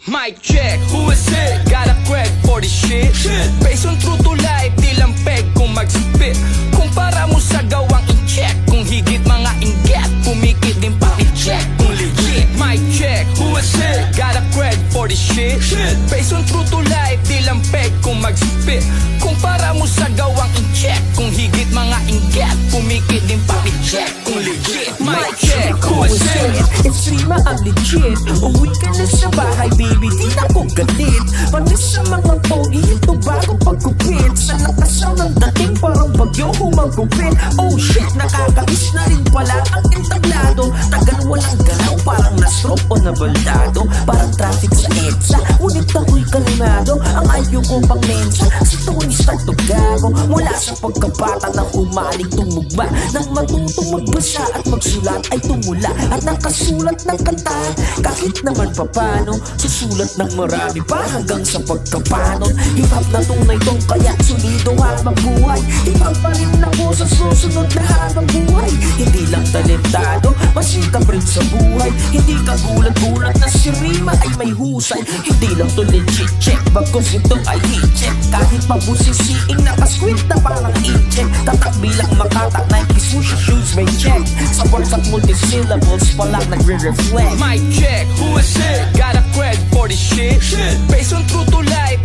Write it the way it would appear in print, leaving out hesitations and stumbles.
Mic check, who is it? Got a crack for this shit. Based on true to life, di lang peg kung magsipit. Kumpara mo sa gawang i-check. Kung higit mga inggit, kumikit din pa i-check kung legit. Mic check, who is it? Got a crack for this shit. Based on true to life, di lang peg kung magsipit. Kumpara mo sa gawang i-check. Kung higit mga inggit, kumikit din pa i-check kung legit. Mic check, who is it? It's Rima, I'm legit. Uwi ka na sa bahay, baby, di na ko galit. Pati sa mga pogi, ito bago pagkupit. Sa lakasaw ng dating, parang bagyo humagupit. Oh shit, nakakais na rin pala ang entablado. Tagal walang galaw, parang na-stroke o nabaldado. Parang traffic sa EDSA, ngunit ako'y kalmado. Ang ayaw ko pang mensa, si Tony Stark to gago. Mula sa pagkabata na humaling tumugma, nang matutong magbasa at magsulat ay tumula. At nakasulat ng kanta, kahit naman papano, susulat ng marami pa hanggang sa pagkapanon. Hip-hop na tunay tong kaya solido habang buhay. Hip-hop pa rin ako sa susunod na habang buhay. Hindi lang talentado, masikap rin sa buhay. Hindi ka gulat-gulat na si Rima ay may husay. Hindi lang to legit check, bagos ito ay hit-check. Kahit mabusisiing nakasquint na parang i-check. Tatak bilang makatak, Nike sushi shoes may check. Sa words at multisyllables pa lang nagre-reflect. Mic check, who is it? Got a crack for this shit. Based on true to life,